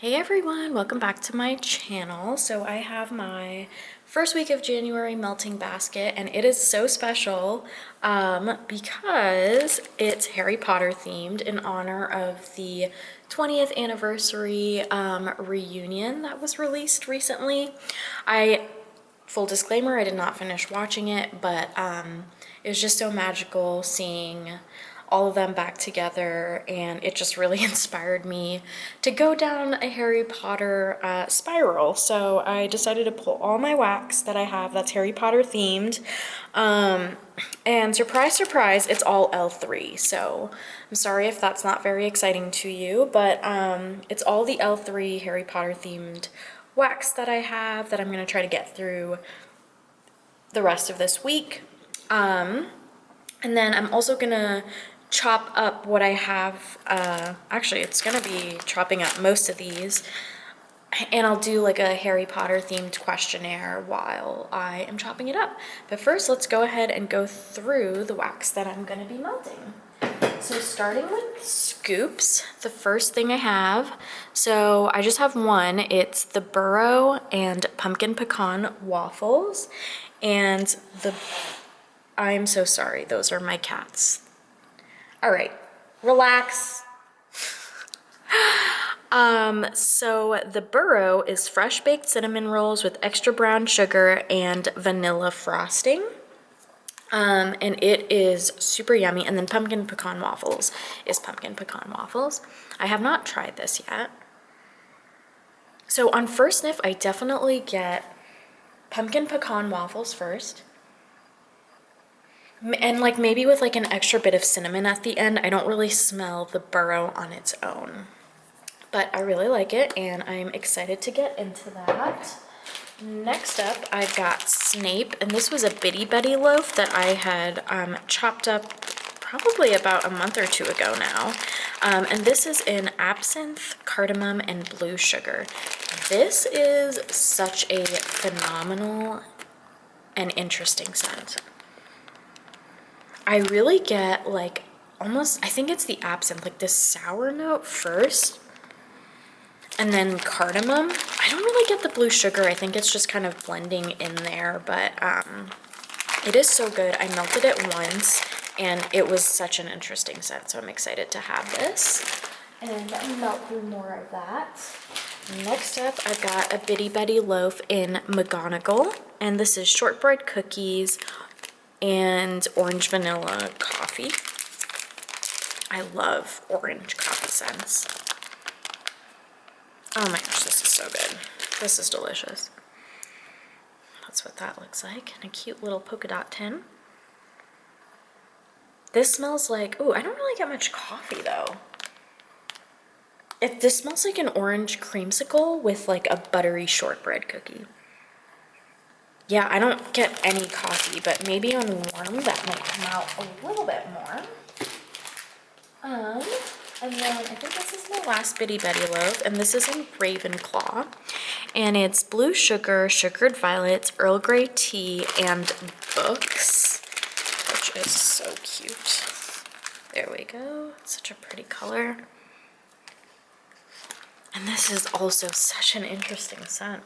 Hey everyone, welcome back to my channel. So I have my first week of January melting basket and it is so special because it's Harry Potter themed in honor of the 20th anniversary reunion that was released recently. Full disclaimer, I did not finish watching it, but it was just so magical seeing all of them back together, and it just really inspired me to go down a Harry Potter spiral. So I decided to pull all my wax that I have that's Harry Potter themed, and surprise, surprise, it's all L3. So I'm sorry if that's not very exciting to you, but it's all the L3 Harry Potter themed wax that I have that I'm gonna try to get through the rest of this week. And then I'm also gonna chop up what I have. Actually, it's gonna be chopping up most of these, and I'll do like a Harry Potter themed questionnaire while I am chopping it up. But first, let's go ahead and go through the wax that I'm gonna be melting. So starting with scoops, the first thing I have, so I just have one. It's the burro and pumpkin pecan waffles, and I'm so sorry, those are my cats. All right, relax. So the burro is fresh baked cinnamon rolls with extra brown sugar and vanilla frosting. And it is super yummy. And then pumpkin pecan waffles is pumpkin pecan waffles. I have not tried this yet. So on first sniff, I definitely get pumpkin pecan waffles first. And like maybe with like an extra bit of cinnamon at the end. I don't really smell the burro on its own. But I really like it and I'm excited to get into that. Next up, I've got Snape, and this was a Bitty Betty loaf that I had chopped up probably about a month or two ago now. And this is in absinthe, cardamom, and blue sugar. This is such a phenomenal and interesting scent. I really get like almost, I think it's the absinthe, like this sour note first. And then cardamom. I don't really get the blue sugar. I think it's just kind of blending in there, but it is so good. I melted it once and it was such an interesting scent, so I'm excited to have this. And let me melt through more of that. Next up, I've got a Bitty Betty loaf in McGonagall, and this is shortbread cookies and orange vanilla coffee. I love orange coffee scents. Oh my gosh, this is so good. This is delicious. That's what that looks like in a cute little polka dot tin. This smells like, ooh, I don't really get much coffee though. This smells like an orange creamsicle with like a buttery shortbread cookie. Yeah, I don't get any coffee, but maybe on warm that might come out a little bit more. And then I think this is my last Bitty Betty loaf, and this is in Ravenclaw. And it's blue sugar, sugared violets, Earl Grey tea, and books, which is so cute. There we go. Such a pretty color. And this is also such an interesting scent.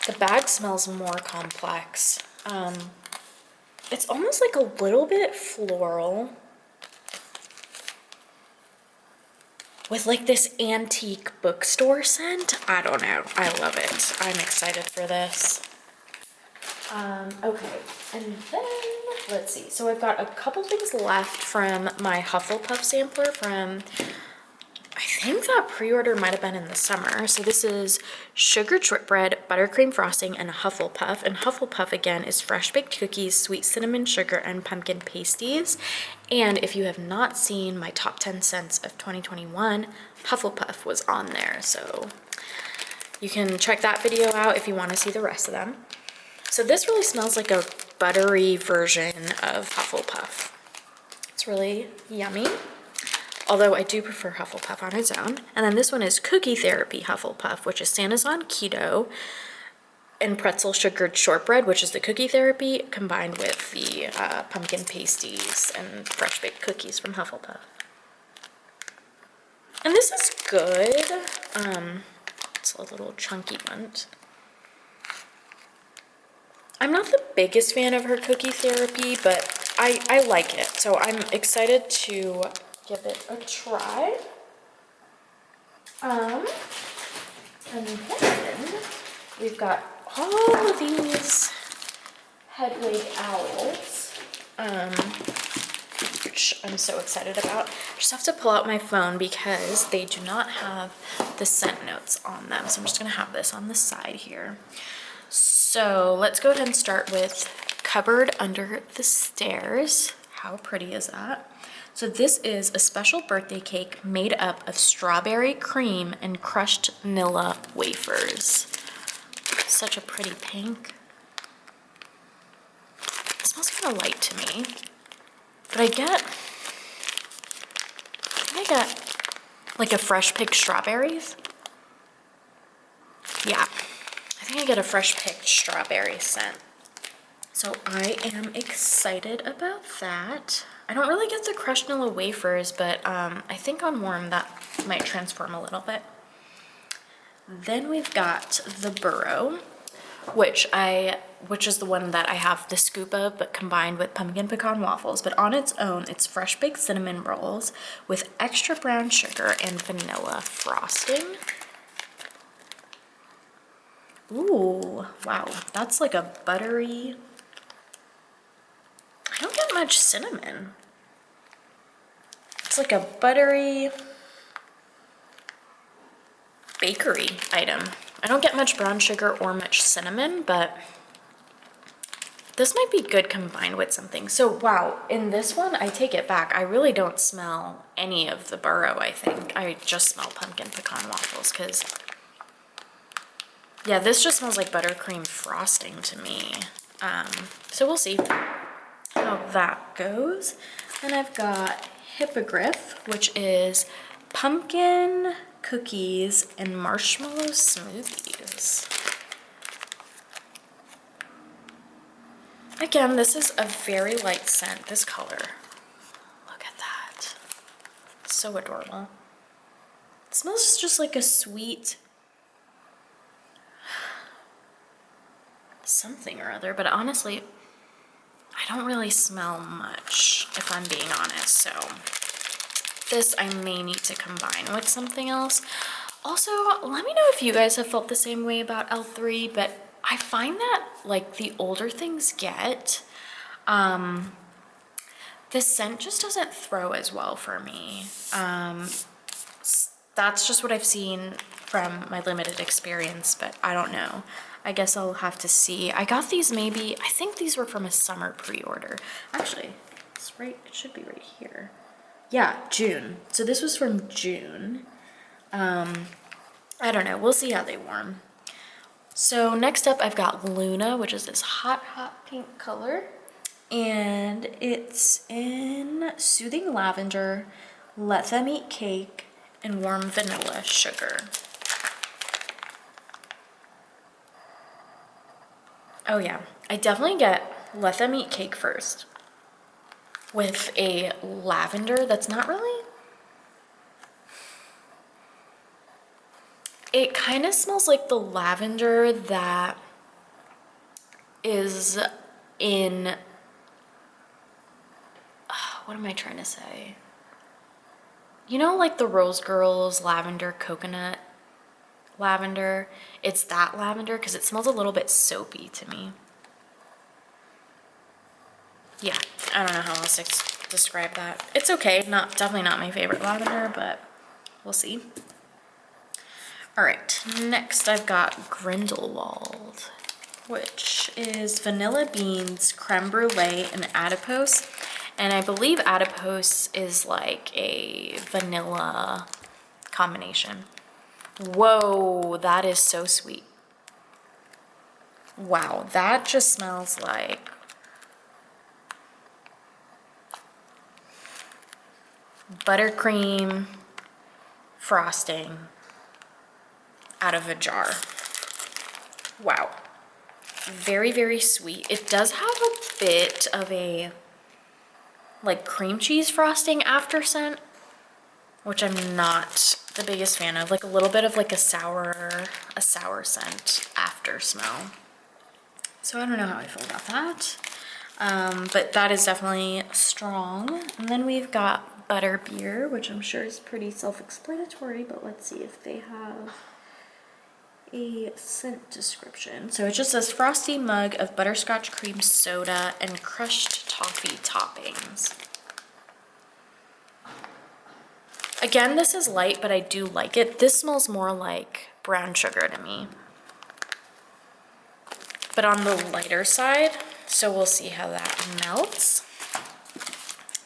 The bag smells more complex. It's almost like a little bit floral with like this antique bookstore scent. I don't know. I love it. I'm excited for this. Okay, and then let's see. So I've got a couple things left from my Hufflepuff sampler from, I think that pre-order might have been in the summer. So this is sugared shortbread, buttercream frosting, and Hufflepuff. And Hufflepuff, again, is fresh baked cookies, sweet cinnamon sugar, and pumpkin pasties. And if you have not seen my top 10 scents of 2021, Hufflepuff was on there. So you can check that video out if you want to see the rest of them. So this really smells like a buttery version of Hufflepuff. It's really yummy. Although I do prefer Hufflepuff on its own. And then this one is Cookie Therapy Hufflepuff, which is Santa's on keto, and pretzel sugared shortbread, which is the Cookie Therapy, combined with the pumpkin pasties and fresh baked cookies from Hufflepuff. And this is good. It's a little chunky one. I'm not the biggest fan of her cookie therapy, but I like it. So I'm excited to give it a try. And then we've got all of these Hedwig owls, which I'm so excited about. I just have to pull out my phone because they do not have the scent notes on them. So I'm just gonna have this on the side here. So let's go ahead and start with Cupboard Under the Stairs. How pretty is that? So this is a special birthday cake made up of strawberry cream and crushed vanilla wafers. Such a pretty pink. It smells kind of light to me, but I get like a fresh picked strawberries. Yeah, I think I get a fresh picked strawberry scent. So I am excited about that. I don't really get the crushed vanilla wafers, but I think on warm that might transform a little bit. Then we've got the burrow, which is the one that I have the scoop of, but combined with pumpkin pecan waffles. But on its own, it's fresh baked cinnamon rolls with extra brown sugar and vanilla frosting. Ooh, wow, that's like a buttery. I don't get much cinnamon. It's like a buttery bakery item. I don't get much brown sugar or much cinnamon, but this might be good combined with something. So wow, in this one, I take it back. I really don't smell any of the burrow, I think. I just smell pumpkin pecan waffles because, yeah, this just smells like buttercream frosting to me. So we'll see how that goes. Then I've got Hippogriff, which is pumpkin cookies and marshmallow smoothies. Again, this is a very light scent, this color. Look at that. So adorable. It smells just like a sweet something or other, but honestly, I don't really smell much, if I'm being honest, so this I may need to combine with something else. Also, let me know if you guys have felt the same way about L3, but I find that, like, the older things get, the scent just doesn't throw as well for me. That's just what I've seen from my limited experience, but I don't know. I guess I'll have to see. I got these maybe, I think these were from a summer pre-order. Actually, it's right, it should be right here. Yeah, June. So this was from June. I don't know, we'll see how they warm. So next up I've got Luna, which is this hot, hot pink color. And it's in Soothing Lavender, Let Them Eat Cake, and Warm Vanilla Sugar. Oh yeah, I definitely get Let Them Eat Cake first with a lavender that's not really, it kind of smells like the lavender that is in, what am I trying to say? You know, like the Rose Girls lavender coconut lavender? It's that lavender because it smells a little bit soapy to me. Yeah, I don't know how else to describe that. It's okay, definitely not my favorite lavender, but we'll see. All right, next I've got Grindelwald, which is vanilla beans, creme brulee, and adipose. And I believe adipose is like a vanilla combination. Whoa, that is so sweet. Wow, that just smells like buttercream frosting out of a jar. Wow. Very, very sweet. It does have a bit of a like cream cheese frosting after scent, which I'm not the biggest fan of. Like a little bit of like a sour scent after smell. So I don't know how I feel about that. But that is definitely strong. And then we've got butterbeer, which I'm sure is pretty self-explanatory, but let's see if they have a scent description. So it just says frosty mug of butterscotch cream soda and crushed toffee toppings. Again, this is light, but I do like it. This smells more like brown sugar to me, but on the lighter side, so we'll see how that melts.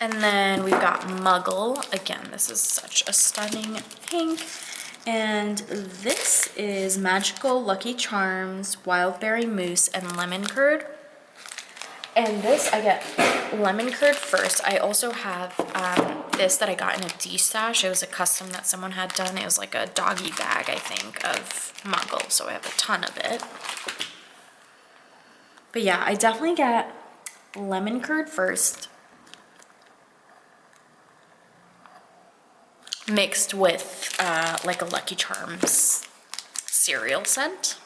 And then we've got Muggle. Again, this is such a stunning pink. And this is Magical Lucky Charms, Wildberry Mousse, and Lemon Curd. And this, I get lemon curd first. I also have this that I got in a D-stash. It was a custom that someone had done. It was like a doggy bag, I think, of Muggle. So I have a ton of it. But yeah, I definitely get lemon curd first, mixed with like a Lucky Charms cereal scent.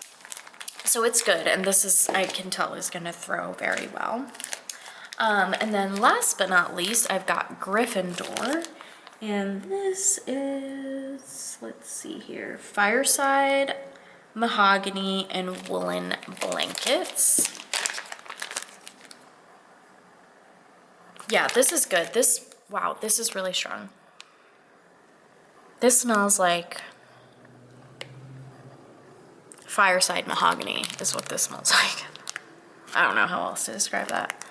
So it's good, and this is, I can tell, is gonna throw very well. And then last but not least, I've got Gryffindor, and this is, let's see here, Fireside, Mahogany, and Woolen Blankets. Yeah, this is good. This, wow, this is really strong. This smells like Fireside Mahogany is what this smells like. I don't know how else to describe that.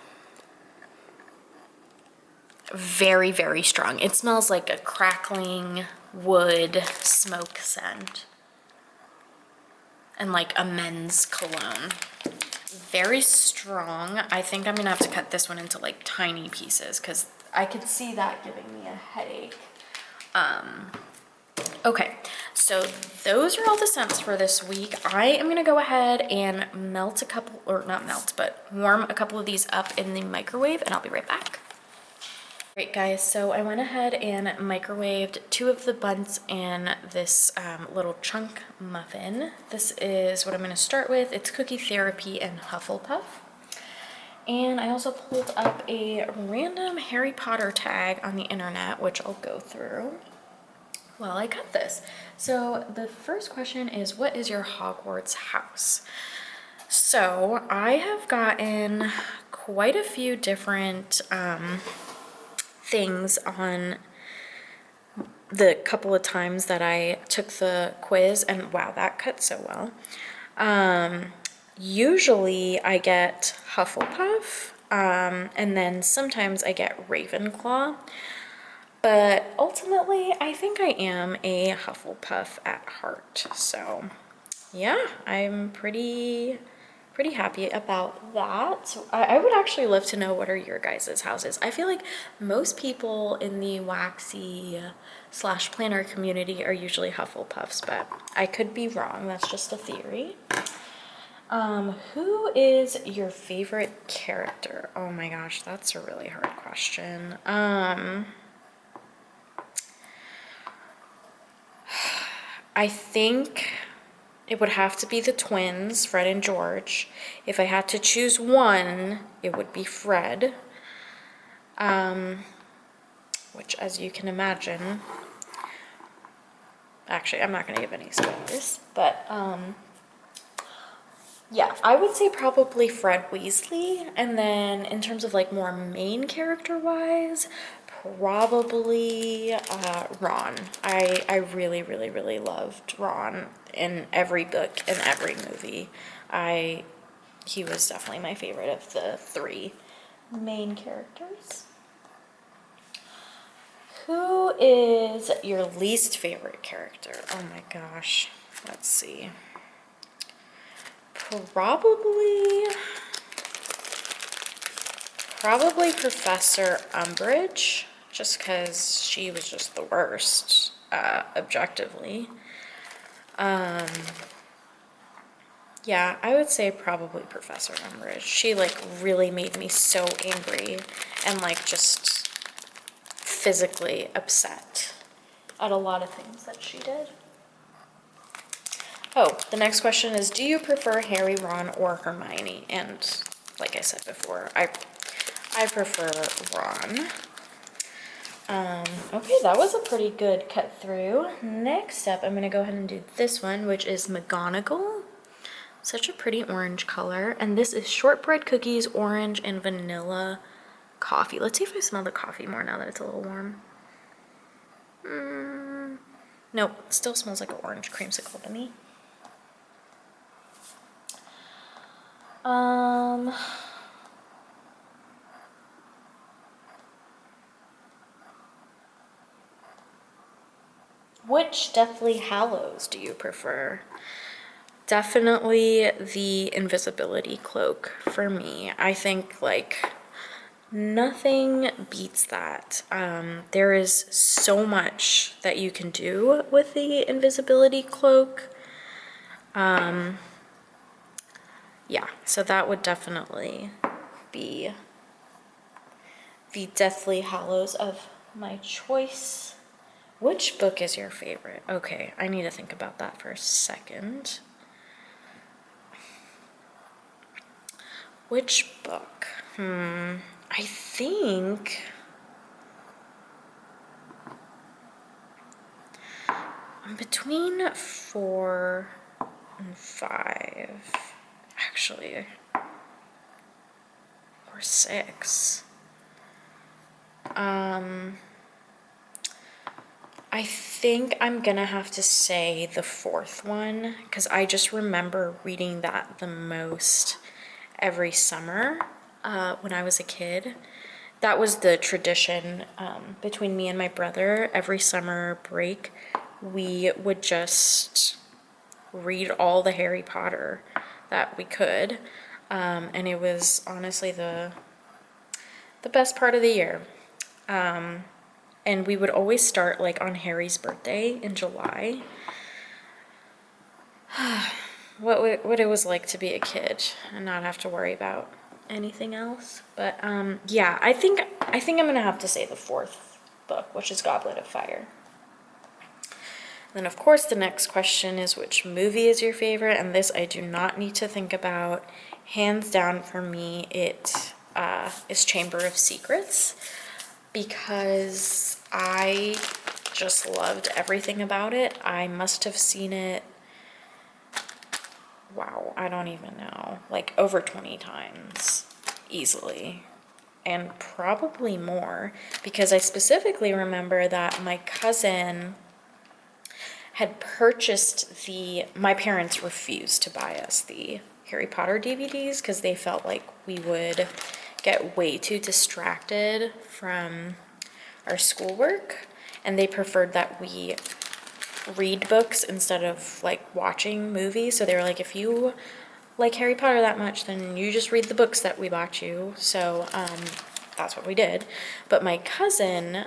Very, very strong. It smells like a crackling wood smoke scent. And like a men's cologne. Very strong. I think I'm gonna have to cut this one into like tiny pieces because I could see that giving me a headache. Okay, so those are all the scents for this week. I am gonna go ahead and melt a couple, or not melt, but warm a couple of these up in the microwave, and I'll be right back. Great, guys, so I went ahead and microwaved 2 of the buns and this little chunk muffin. This is what I'm gonna start with. It's Cookie Therapy and Hufflepuff. And I also pulled up a random Harry Potter tag on the internet, which I'll go through while I cut this. So the first question is, what is your Hogwarts house? So I have gotten quite a few different things on the couple of times that I took the quiz, and wow, that cut so well. Usually I get Hufflepuff, and then sometimes I get Ravenclaw. But ultimately, I think I am a Hufflepuff at heart. So yeah, I'm pretty happy about that. So I would actually love to know, what are your guys' houses? I feel like most people in the Waxy / planner community are usually Hufflepuffs, but I could be wrong. That's just a theory. Who is your favorite character? Oh my gosh, that's a really hard question. I think it would have to be the twins, Fred and George. If I had to choose one, it would be Fred. Which, as you can imagine, actually, I'm not going to give any spoilers, but yeah, I would say probably Fred Weasley. And then in terms of like more main character-wise, probably Ron. I really, really, really loved Ron in every book and every movie. He was definitely my favorite of the 3 main characters. Who is your least favorite character? Oh my gosh. Let's see. Probably Professor Umbridge, just because she was just the worst, objectively. Yeah, I would say probably Professor Umbridge. She like really made me so angry and like just physically upset. at a lot of things that she did. Oh, the next question is, do you prefer Harry, Ron, or Hermione? And like I said before, I prefer Ron. Okay, that was a pretty good cut through. Next up, I'm going to go ahead and do this one, which is McGonagall. Such a pretty orange color. And this is shortbread cookies, orange, and vanilla coffee. Let's see if I smell the coffee more now that it's a little warm. Nope, still smells like an orange creamsicle to me. Which Deathly Hallows do you prefer? Definitely the invisibility cloak for me. I think like nothing beats that. There is so much that you can do with the invisibility cloak. Yeah, so that would definitely be the Deathly Hallows of my choice. Which book is your favorite? Okay, I need to think about that for a second. Which book? I think I'm between 4 and 5, actually, or 6. I think I'm gonna have to say the 4th one, because I just remember reading that the most every summer when I was a kid. That was the tradition between me and my brother. Every summer break, we would just read all the Harry Potter that we could. And it was honestly the best part of the year. And we would always start like on Harry's birthday in July. What it was like to be a kid and not have to worry about anything else. But yeah, I think I'm gonna have to say the 4th book, which is Goblet of Fire. Then of course the next question is, which movie is your favorite? And this I do not need to think about. Hands down for me, it is Chamber of Secrets, because I just loved everything about it. I must have seen it, wow, I don't even know, like over 20 times easily, and probably more, because I specifically remember that my cousin had purchased my parents refused to buy us the Harry Potter DVDs because they felt like we would get way too distracted from our schoolwork, and they preferred that we read books instead of like watching movies. So they were like, if you like Harry Potter that much, then you just read the books that we bought you. So that's what we did. But my cousin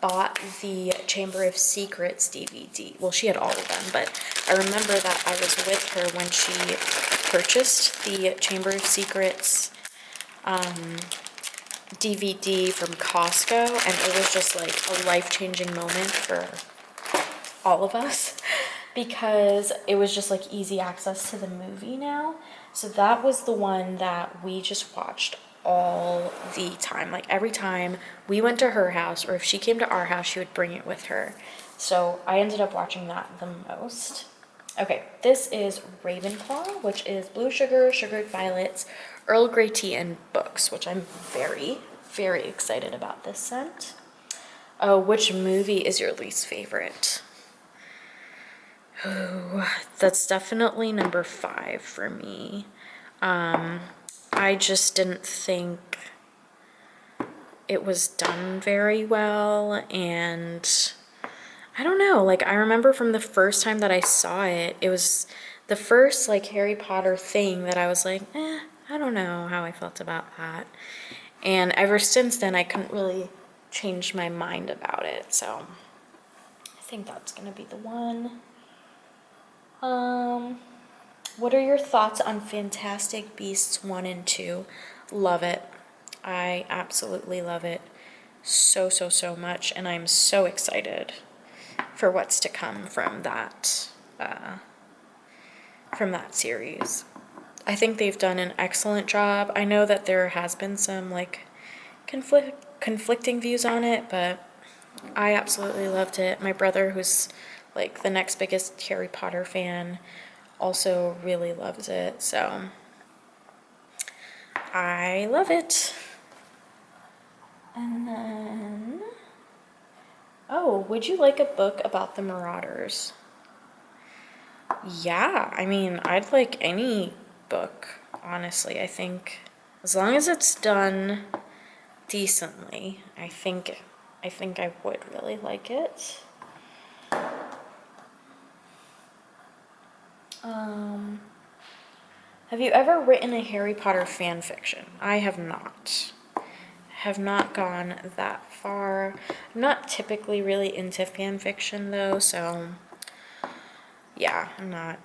bought the Chamber of Secrets DVD. Well, she had all of them, but I remember that I was with her when she purchased the Chamber of Secrets DVD from Costco, and it was just like a life-changing moment for all of us because it was just like easy access to the movie now. So that was the one that we just watched all the time. Like every time we went to her house, or if she came to our house, she would bring it with her. So I ended up watching that the most. Okay, this is Ravenclaw, which is blue sugar, sugared violets, Earl Grey tea, and books, which I'm very, very excited about this scent. Oh, which movie is your least favorite? Oh, that's definitely number 5 for me. I just didn't think it was done very well, and I don't know, like I remember from the first time that I saw it, it was the first like Harry Potter thing that I was like, I don't know how I felt about that. And ever since then, I couldn't really change my mind about it. So I think that's gonna be the one. What are your thoughts on Fantastic Beasts 1 and 2? Love it. I absolutely love it so, so, so much, and I'm so excited for what's to come from that series. I think they've done an excellent job. I know that there has been some like conflicting views on it, but I absolutely loved it. My brother, who's like the next biggest Harry Potter fan, also really loves it, so I love it. And then, oh, would you like a book about the Marauders? Yeah, I mean, I'd like any book, honestly. I think as long as it's done decently, I think I would really like it. Have you ever written a Harry Potter fan fiction? I have not. Have not gone that far. I'm not typically really into fan fiction though, so yeah, I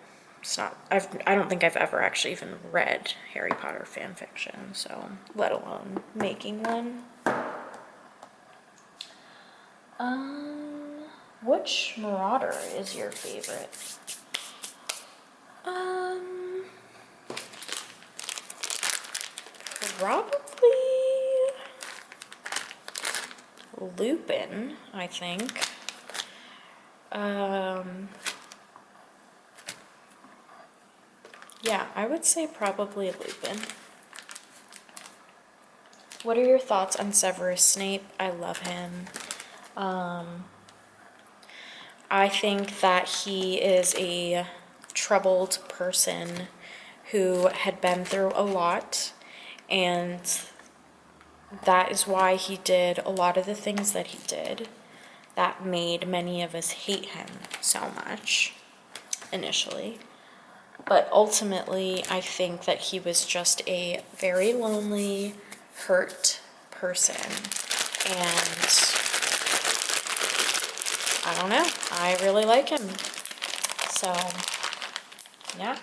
don't think I've ever actually even read Harry Potter fan fiction, so let alone making one. Which Marauder is your favorite? Probably Lupin, I think. Yeah, I would say probably Lupin. What are your thoughts on Severus Snape? I love him. I think that he is a troubled person who had been through a lot, and that is why he did a lot of the things that he did that made many of us hate him so much initially. But ultimately, I think that he was just a very lonely, hurt person. And I don't know, I really like him. So, yeah.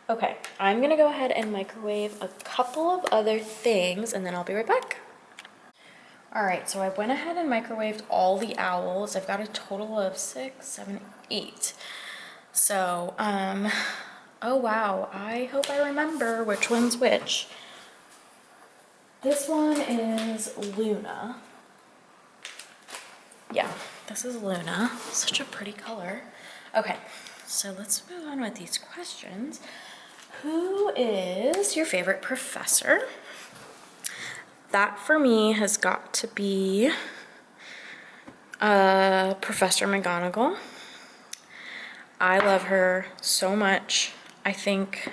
Okay, I'm gonna go ahead and microwave a couple of other things and then I'll be right back. All right, so I went ahead and microwaved all the owls. I've got a total of 6, 7, 8. So, oh wow, I hope I remember which one's which. This one is Luna. Yeah, this is Luna. Such a pretty color. Okay, so let's move on with these questions. Who is your favorite professor? That for me has got to be Professor McGonagall. I love her so much. I think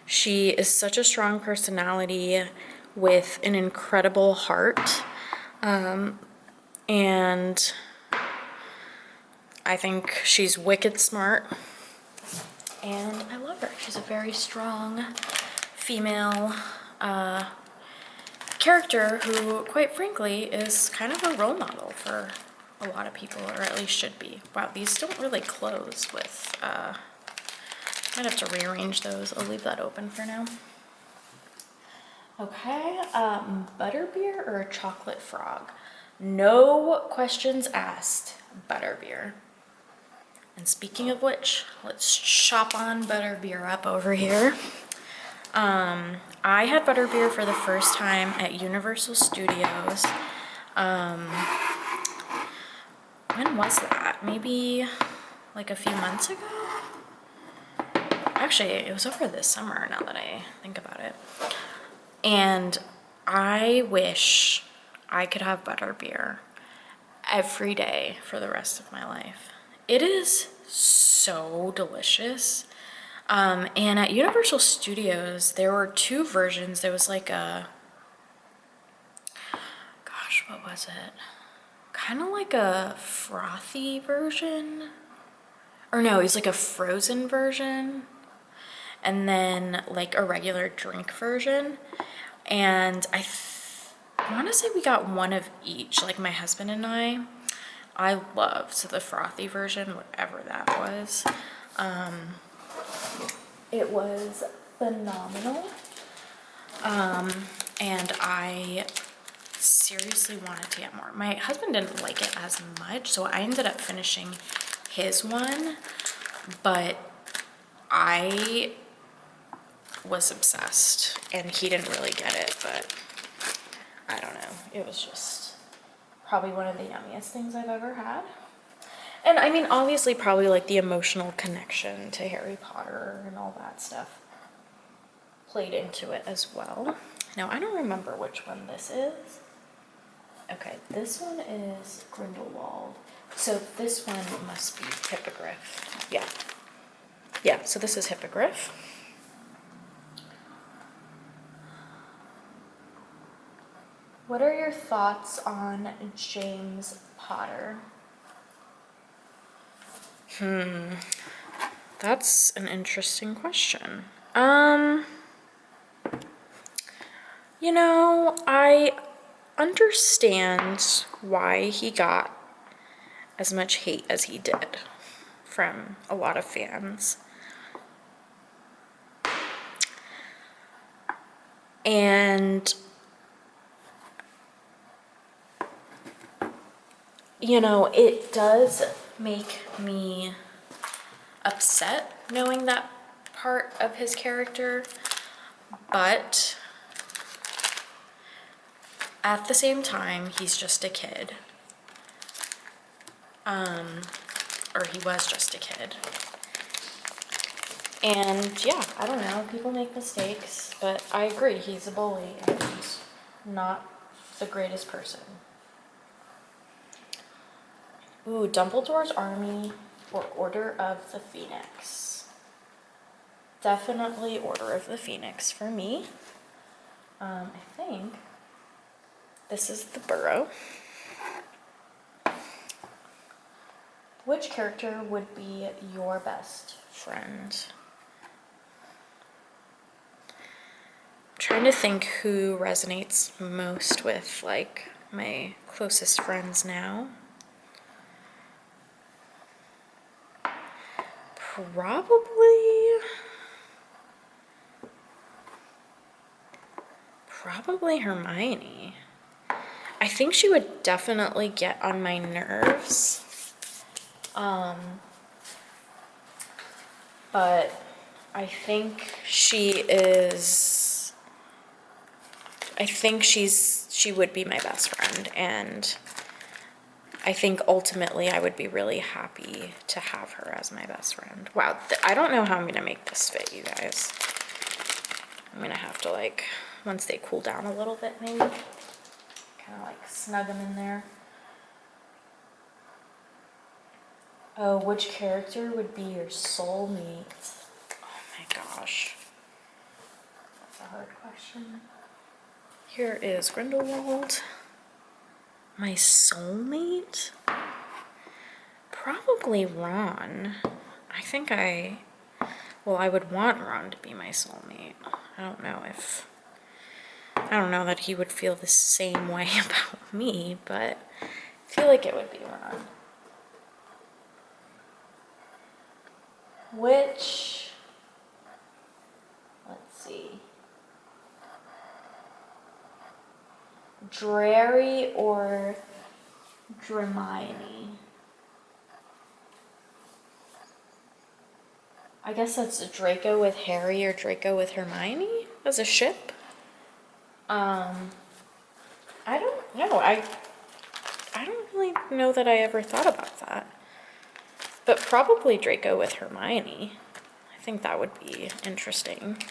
she is such a strong personality with an incredible heart. And I think she's wicked smart. And I love her. She's a very strong female character who, quite frankly, is kind of a role model for a lot of people, or at least should be. Wow, these don't really close with, I'd have to rearrange those. I'll leave that open for now. Okay, butterbeer or a chocolate frog? No questions asked, butterbeer. And speaking of which, let's chop on butterbeer up over here. I had butterbeer for the first time at Universal Studios. When was that? Maybe like a few months ago? Actually, it was over this summer now that I think about it. And I wish I could have butterbeer every day for the rest of my life. It is so delicious. And at Universal Studios, there were 2 versions. There was like a, gosh, what was it? Kind of like a frothy version. Or no, it was like a frozen version. And then like a regular drink version. And I want to say we got one of each, like my husband and I. I loved the frothy version, whatever that was. It was phenomenal. And I seriously wanted to get more. My husband didn't like it as much, so I ended up finishing his one, but I was obsessed, and he didn't really get it, but I don't know. It was just probably one of the yummiest things I've ever had. And I mean, obviously, probably like the emotional connection to Harry Potter and all that stuff played into it as well. Now, I don't remember which one this is. Okay, this one is Grindelwald. So this one must be Hippogriff. Yeah. Yeah, so this is Hippogriff. What are your thoughts on James Potter? That's an interesting question. You know, I understand why he got as much hate as he did from a lot of fans. And, you know, it does make me upset knowing that part of his character, but at the same time, he's just a kid. Or he was just a kid. And yeah, I don't know, people make mistakes, but I agree, he's a bully and not the greatest person. Ooh, Dumbledore's Army or Order of the Phoenix. Definitely Order of the Phoenix for me. I think this is the Burrow. Which character would be your best friend? I'm trying to think who resonates most with, like, my closest friends now. Probably Hermione. I think she would definitely get on my nerves. But I think she would be my best friend, and I think ultimately I would be really happy to have her as my best friend. Wow, I don't know how I'm gonna make this fit, you guys. I'm gonna have to, like, once they cool down a little bit, maybe, kind of like snug them in there. Oh, which character would be your soulmate? Oh my gosh. That's a hard question. Here is Grindelwald. My soulmate? Probably Ron. I would want Ron to be my soulmate. I don't know that he would feel the same way about me, but I feel like it would be Ron. Let's see. Drary or Hermione? I guess that's Draco with Harry or Draco with Hermione as a ship. I don't know. I don't really know that I ever thought about that. But probably Draco with Hermione. I think that would be interesting.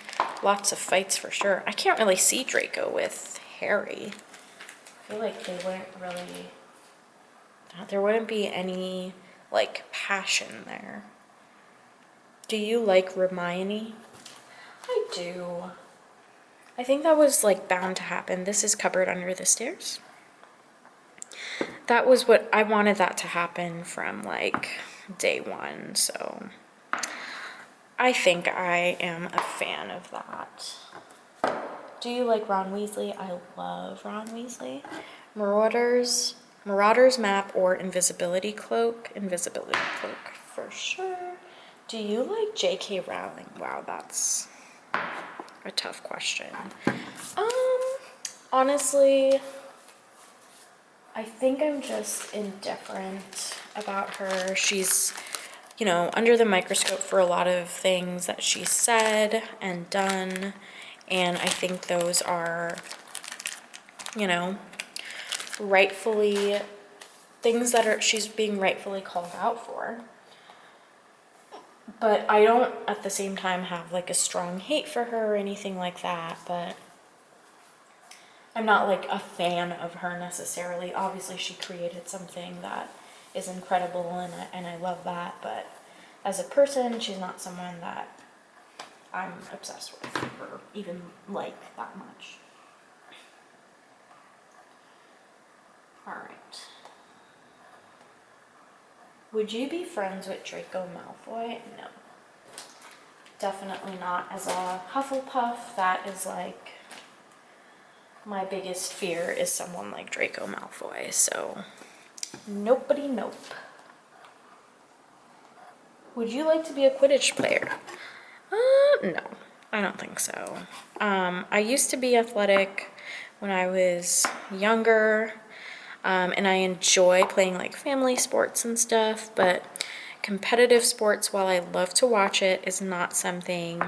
Lots of fights for sure. I can't really see Draco with Harry. I feel like there wouldn't be any, like, passion there. Do you like Hermione? I do. I think that was, like, bound to happen. This is Cupboard Under the Stairs. That was what I wanted that to happen from, like, day one, so I think I am a fan of that. Do you like Ron Weasley? I love Ron Weasley. Marauders Map or Invisibility Cloak? Invisibility Cloak for sure. Do you like Jk Rowling? Wow, that's a tough question. Honestly, I think I'm just indifferent about her. She's, you know, under the microscope for a lot of things that she said and done. And I think those are, you know, rightfully things that are she's being rightfully called out for. But I don't at the same time have like a strong hate for her or anything like that, but I'm not like a fan of her necessarily. Obviously she created something that is incredible and I love that, but as a person she's not someone that I'm obsessed with or even like that much. Alright. Would you be friends with Draco Malfoy? No. Definitely not. As a Hufflepuff, that is like my biggest fear is someone like Draco Malfoy, so nobody nope. Would you like to be a Quidditch player? No, I don't think so. I used to be athletic when I was younger, and I enjoy playing like family sports and stuff, but competitive sports, while I love to watch it, is not something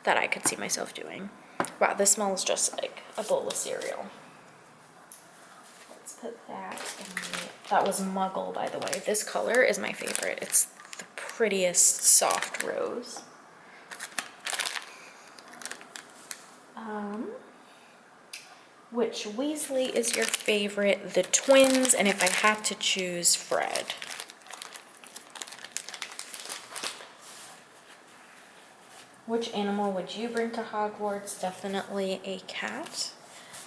that I could see myself doing. Wow, this smells just like a bowl of cereal. Let's put that in that was Muggle, by the way. This color is my favorite. It's the prettiest soft rose. Which Weasley is your favorite? The twins, and if I had to choose, Fred. Which animal would you bring to Hogwarts? Definitely a cat,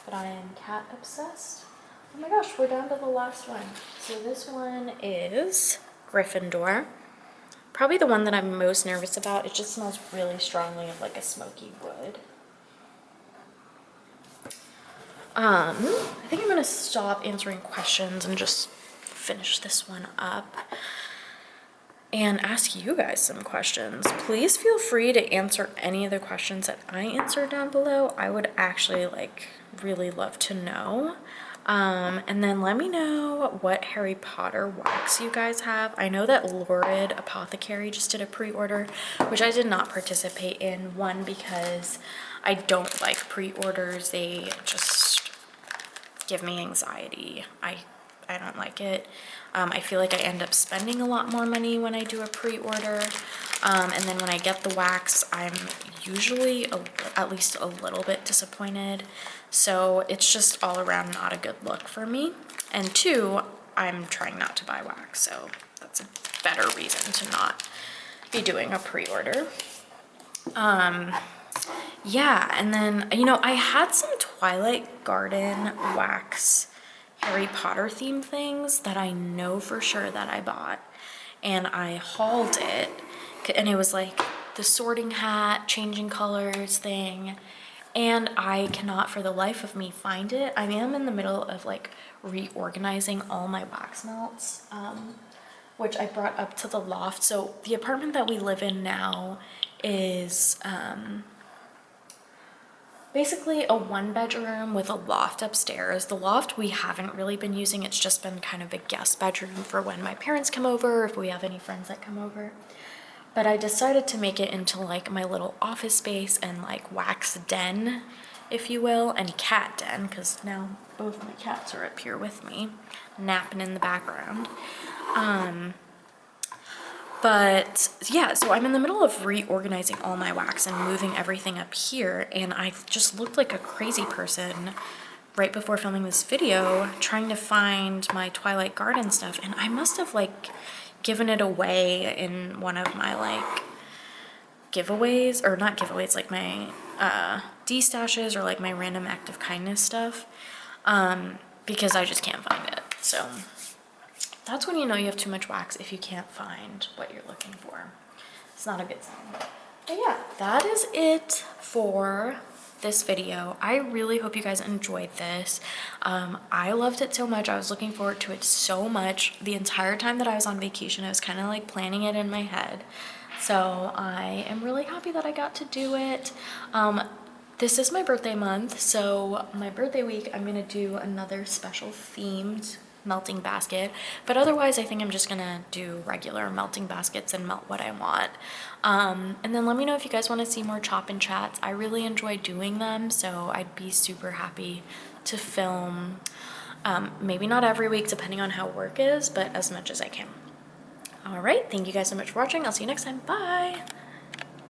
but I am cat obsessed. Oh my gosh, we're down to the last one. So this one is Gryffindor. Probably the one that I'm most nervous about. It just smells really strongly of like a smoky wood. I think I'm gonna stop answering questions and just finish this one up and ask you guys some questions. Please feel free to answer any of the questions that I answered down below. I would actually like really love to know. And then let me know what Harry Potter wax you guys have. I know that Lurid Apothecary just did a pre-order, which I did not participate in. One, because I don't like pre-orders. They just give me anxiety. I don't like it. I feel like I end up spending a lot more money when I do a pre-order. And then when I get the wax, I'm usually at least a little bit disappointed. So it's just all around not a good look for me. And two, I'm trying not to buy wax, so that's a better reason to not be doing a pre-order. Yeah, and then, you know, I had some Twilight Garden wax Harry Potter themed things that I know for sure that I bought, and I hauled it, and it was like the sorting hat, changing colors thing, and I cannot for the life of me find it. I am in the middle of like reorganizing all my wax melts, which I brought up to the loft. So the apartment that we live in now is basically a one bedroom with a loft upstairs. The loft we haven't really been using. It's just been kind of a guest bedroom for when my parents come over, if we have any friends that come over. But I decided to make it into like my little office space and like wax den, if you will, and cat den, because now both my cats are up here with me, napping in the background. But yeah, so I'm in the middle of reorganizing all my wax and moving everything up here, and I just looked like a crazy person right before filming this video trying to find my Twilight Garden stuff, and I must have like given it away in one of my like giveaways, or not giveaways, like my D-stashes or like my random act of kindness stuff, because I just can't find it. So that's when you know you have too much wax, if you can't find what you're looking for. It's not a good sign. But yeah, that is it for this video. I really hope you guys enjoyed this. I loved it so much. I was looking forward to it so much. The entire time that I was on vacation, I was kind of like planning it in my head. So I am really happy that I got to do it. This is my birthday month, so my birthday week, I'm gonna do another special themed melting basket, but otherwise I think I'm just gonna do regular melting baskets and melt what I want. And then let me know if you guys want to see more chop and chats. I really enjoy doing them, so I'd be super happy to film, maybe not every week depending on how work is, but as much as I can. All right, thank you guys so much for watching. I'll see you next time. Bye.